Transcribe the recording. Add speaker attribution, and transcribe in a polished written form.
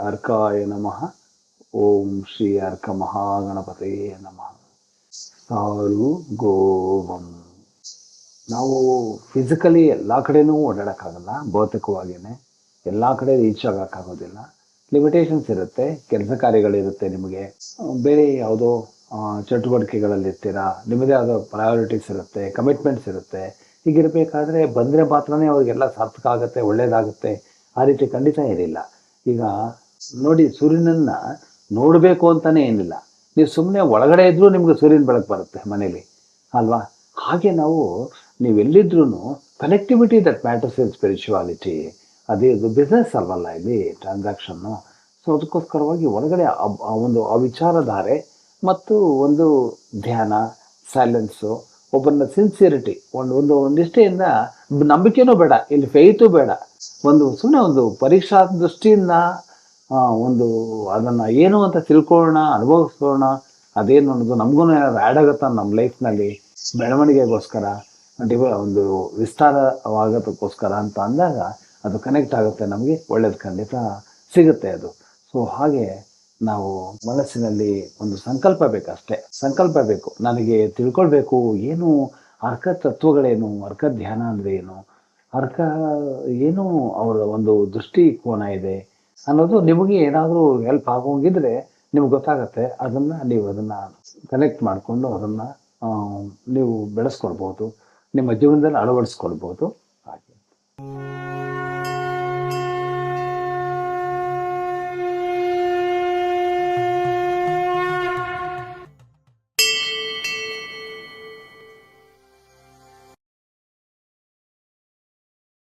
Speaker 1: ಅರ್ಕಾಯ ನಮಃ. ಓಂ ಶ್ರೀ ಅರ್ಕ ಮಹಾಗಣಪತಯೇ ನಮಃ. ಸಾರು ಗೋವಂ. ನಾವು ಫಿಸಿಕಲಿ ಎಲ್ಲ ಕಡೆನೂ ಓಡಾಡೋಕ್ಕಾಗಲ್ಲ, ಭೌತಿಕವಾಗಿಯೇ ಎಲ್ಲ ಕಡೆ ರೀಚ್ ಆಗೋಕ್ಕಾಗೋದಿಲ್ಲ. ಲಿಮಿಟೇಷನ್ಸ್ ಇರುತ್ತೆ, ಕೆಲಸ ಕಾರ್ಯಗಳಿರುತ್ತೆ, ನಿಮಗೆ ಬೇರೆ ಯಾವುದೋ ಚಟುವಟಿಕೆಗಳಲ್ಲಿರ್ತೀರಾ, ನಿಮ್ಮದೇ ಆದ ಪ್ರಯಾರಿಟೀಸ್ ಇರುತ್ತೆ, ಕಮಿಟ್ಮೆಂಟ್ಸ್ ಇರುತ್ತೆ. ಹೀಗಿರಬೇಕಾದ್ರೆ ಬಂದರೆ ಮಾತ್ರನೇ ಅವ್ರಿಗೆಲ್ಲ ಸಾರ್ಥಕ ಆಗುತ್ತೆ, ಒಳ್ಳೆಯದಾಗುತ್ತೆ. ಆ ರೀತಿ ಖಂಡಿತ ಏನಿಲ್ಲ. ಈಗ ನೋಡಿ, ಸೂರ್ಯನನ್ನು ನೋಡಬೇಕು ಅಂತಲೇ ಏನಿಲ್ಲ, ನೀವು ಸುಮ್ಮನೆ ಒಳಗಡೆ ಇದ್ದರೂ ನಿಮಗೆ ಸೂರ್ಯನ ಬೆಳಕು ಬರುತ್ತೆ ಮನೇಲಿ, ಅಲ್ವಾ? ಹಾಗೆ ನಾವು ನೀವೆಲ್ಲಿದ್ರೂ connectivity that matters in spirituality. ಅದೇ ಇದು ಬಿಸ್ನೆಸ್ ಅಲ್ವಲ್ಲ, ಇಲ್ಲಿ ಟ್ರಾನ್ಸಾಕ್ಷನ್ನು. ಸೊ ಅದಕ್ಕೋಸ್ಕರವಾಗಿ ಒಳಗಡೆ ಆ ವಿಚಾರಧಾರೆ ಮತ್ತು ಒಂದು ಧ್ಯಾನ, ಸೈಲೆನ್ಸು, ಒಬ್ಬನ ಸಿನ್ಸಿಯರಿಟಿ, ಒಂದು ನಿಷ್ಠೆಯಿಂದ, ನಂಬಿಕೆನೂ ಬೇಡ, ಇಲ್ಲಿ ಫೇಯ್ತು ಬೇಡ, ಸುಮ್ಮನೆ ಒಂದು ಪರೀಕ್ಷಾ ದೃಷ್ಟಿಯಿಂದ ಒಂದು ಅದನ್ನು ಏನು ಅಂತ ತಿಳ್ಕೊಳ್ಳೋಣ, ಅನುಭವಿಸೋಣ. ಅದೇನು ಅನ್ನೋದು ನಮಗೂ ಆ್ಯಡ್ ಆಗುತ್ತಾ ನಮ್ಮ ಲೈಫ್ನಲ್ಲಿ, ಬೆಳವಣಿಗೆಗೋಸ್ಕರ, ಒಂದು ವಿಸ್ತಾರವಾಗೋದಕ್ಕೋಸ್ಕರ ಅಂತ ಅಂದಾಗ ಅದು ಕನೆಕ್ಟ್ ಆಗುತ್ತೆ, ನಮಗೆ ಒಳ್ಳೇದು ಖಂಡಿತ ಸಿಗುತ್ತೆ ಅದು. ಸೊ ಹಾಗೆ ನಾವು ಮನಸ್ಸಿನಲ್ಲಿ ಒಂದು ಸಂಕಲ್ಪ ಬೇಕಷ್ಟೇ, ಸಂಕಲ್ಪ ಬೇಕು. ನನಗೆ ತಿಳ್ಕೊಳ್ಬೇಕು, ಏನು ಅರ್ಕ ತತ್ವಗಳೇನು, ಅರ್ಕ ಧ್ಯಾನ ಅಂದರೆ ಏನು, ಅರ್ಕ ಏನು, ಅವರ ಒಂದು ದೃಷ್ಟಿಕೋನ ಇದೆ ಅನ್ನೋದು ನಿಮಗೆ ಏನಾದರೂ ಹೆಲ್ಪ್ ಆಗೋಂಗಿದ್ರೆ ನಿಮ್ಗೆ ಗೊತ್ತಾಗತ್ತೆ. ಅದನ್ನು ಕನೆಕ್ಟ್ ಮಾಡಿಕೊಂಡು ಅದನ್ನು ನೀವು ಬೆಳೆಸ್ಕೊಳ್ಬೋದು, ನಿಮ್ಮ ಜೀವನದಲ್ಲಿ ಅಳವಡಿಸ್ಕೊಳ್ಬೋದು. ಹಾಗೆ